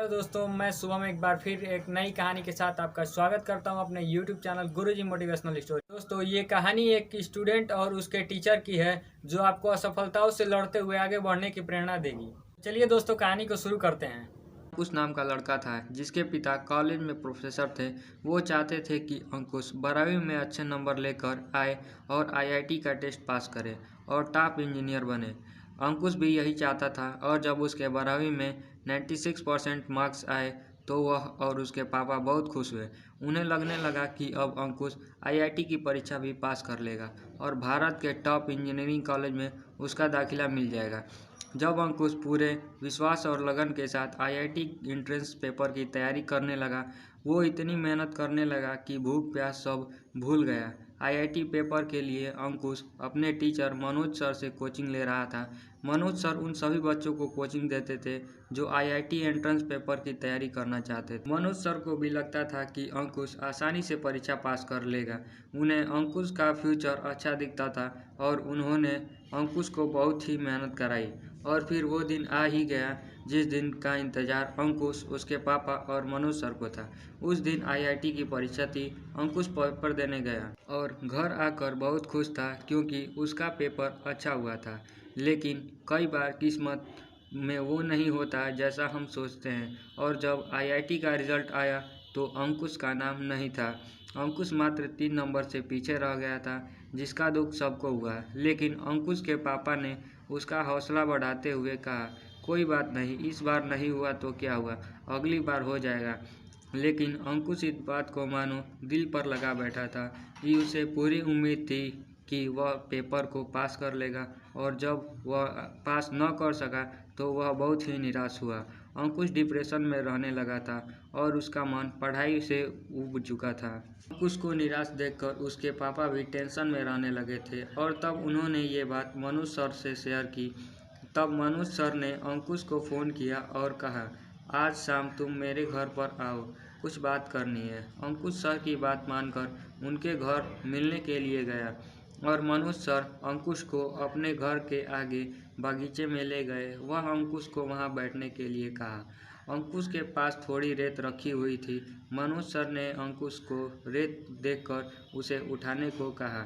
Hello दोस्तों, मैं शुभम एक बार फिर एक नई कहानी के साथ आपका स्वागत करता हूं अपने यूट्यूब चैनल गुरुजी मोटिवेशनल स्टोरी। दोस्तों, ये कहानी एक स्टूडेंट और उसके टीचर की है जो आपको असफलताओं से लड़ते हुए आगे बढ़ने की प्रेरणा देगी। चलिए दोस्तों, कहानी को शुरू करते हैं। अंकुश नाम का लड़का था जिसके पिता कॉलेज में प्रोफेसर थे। वो चाहते थे कि अंकुश 12वीं में अच्छे नंबर लेकर आए और आईआईटी का टेस्ट पास करे और टॉप इंजीनियर बने। अंकुश भी यही चाहता था और जब उसके 12वीं में 96% मार्क्स आए तो वह और उसके पापा बहुत खुश हुए। उन्हें लगने लगा कि अब अंकुश आईआईटी की परीक्षा भी पास कर लेगा और भारत के टॉप इंजीनियरिंग कॉलेज में उसका दाखिला मिल जाएगा। जब अंकुश पूरे विश्वास और लगन के साथ आईआईटी एंट्रेंस पेपर की तैयारी करने लगा, वो इतनी मेहनत करने लगा कि भूख प्यास सब भूल गया। आईआईटी पेपर के लिए अंकुश अपने टीचर मनोज सर से कोचिंग ले रहा था। मनोज सर उन सभी बच्चों को कोचिंग देते थे जो आईआईटी एंट्रेंस पेपर की तैयारी करना चाहते थे। मनोज सर को भी लगता था कि अंकुश आसानी से परीक्षा पास कर लेगा। उन्हें अंकुश का फ्यूचर अच्छा दिखता था और उन्होंने अंकुश को बहुत ही मेहनत कराई। और फिर वो दिन आ ही गया जिस दिन का इंतजार अंकुश, उसके पापा और मनोज सर को था। उस दिन आईआईटी की परीक्षा थी। अंकुश पेपर देने गया और घर आकर बहुत खुश था क्योंकि उसका पेपर अच्छा हुआ था। लेकिन कई बार किस्मत में वो नहीं होता जैसा हम सोचते हैं और जब आईआईटी का रिजल्ट आया तो अंकुश का नाम नहीं था। अंकुश मात्र 3 नंबर से पीछे रह गया था, जिसका दुख सबको हुआ। लेकिन अंकुश के पापा ने उसका हौसला बढ़ाते हुए कहा, कोई बात नहीं, इस बार नहीं हुआ तो क्या हुआ, अगली बार हो जाएगा। लेकिन अंकुश इस बात को मानो दिल पर लगा बैठा था कि उसे पूरी उम्मीद थी कि वह पेपर को पास कर लेगा और जब वह पास न कर सका तो वह बहुत ही निराश हुआ। अंकुश डिप्रेशन में रहने लगा था और उसका मन पढ़ाई से ऊब चुका था। अंकुश को निराश देखकर उसके पापा भी टेंशन में रहने लगे थे और तब उन्होंने ये बात मनोज सर से शेयर की। तब मनोज सर ने अंकुश को फ़ोन किया और कहा, आज शाम तुम मेरे घर पर आओ, कुछ बात करनी है। अंकुश सर की बात मानकर उनके घर मिलने के लिए गया और मनोज सर अंकुश को अपने घर के आगे बगीचे में ले गए। वह अंकुश को वहां बैठने के लिए कहा। अंकुश के पास थोड़ी रेत रखी हुई थी। मनोज सर ने अंकुश को रेत देखकर उसे उठाने को कहा।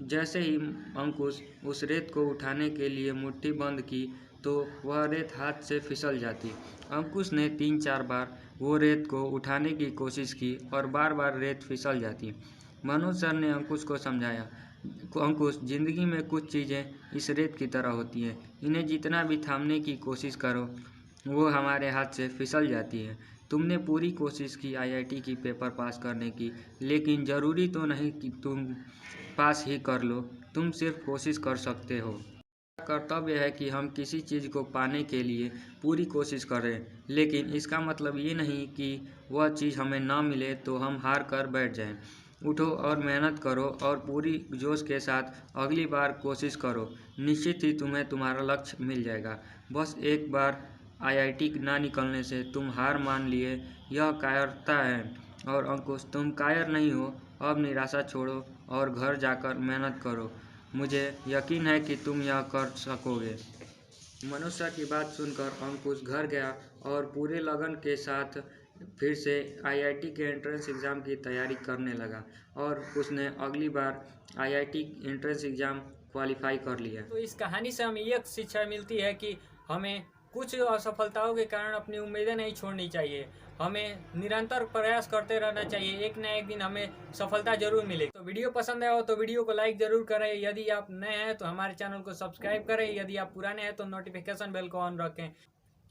जैसे ही अंकुश उस रेत को उठाने के लिए मुट्ठी बंद की तो वह रेत हाथ से फिसल जाती। अंकुश ने 3-4 बार वो रेत को उठाने की कोशिश की और बार बार रेत फिसल जाती। मनोज सर ने अंकुश को समझाया, अंकुश, जिंदगी में कुछ चीज़ें इस रेत की तरह होती हैं, इन्हें जितना भी थामने की कोशिश करो वो हमारे हाथ से फिसल जाती है। तुमने पूरी कोशिश की आईआईटी की पेपर पास करने की, लेकिन ज़रूरी तो नहीं कि तुम पास ही कर लो, तुम सिर्फ कोशिश कर सकते हो। कर्तव्य है कि हम किसी चीज़ को पाने के लिए पूरी कोशिश करें, लेकिन इसका मतलब ये नहीं कि वह चीज़ हमें ना मिले तो हम हार कर बैठ जाएं। उठो और मेहनत करो और पूरी जोश के साथ अगली बार कोशिश करो। निश्चित ही तुम्हें तुम्हारा लक्ष्य मिल जाएगा। बस एक बार आईआईटी ना निकलने से तुम हार मान लिए, यह कायरता है। और अंकुश, तुम कायर नहीं हो। अब निराशा छोड़ो और घर जाकर मेहनत करो। मुझे यकीन है कि तुम यह कर सकोगे। मनोज सर की बात सुनकर अंकुश घर गया और पूरे लगन के साथ फिर से आईआईटी के एंट्रेंस एग्ज़ाम की तैयारी करने लगा और उसने अगली बार आईआईटी एंट्रेंस एग्ज़ाम क्वालिफाई कर लिया। तो इस कहानी से हमें यह शिक्षा मिलती है कि हमें कुछ असफलताओं के कारण अपनी उम्मीदें नहीं छोड़नी चाहिए। हमें निरंतर प्रयास करते रहना चाहिए, एक ना एक दिन हमें सफलता जरूर मिलेगी। तो वीडियो पसंद आया हो तो वीडियो को लाइक जरूर करें। यदि आप नए हैं तो हमारे चैनल को सब्सक्राइब करें। यदि आप पुराने हैं तो नोटिफिकेशन बेल को ऑन रखें,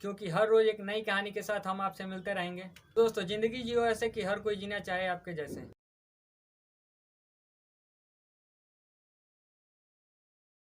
क्योंकि हर रोज एक नई कहानी के साथ हम आपसे मिलते रहेंगे। दोस्तों, जिंदगी जियो ऐसे कि हर कोई जीना चाहे आपके जैसे।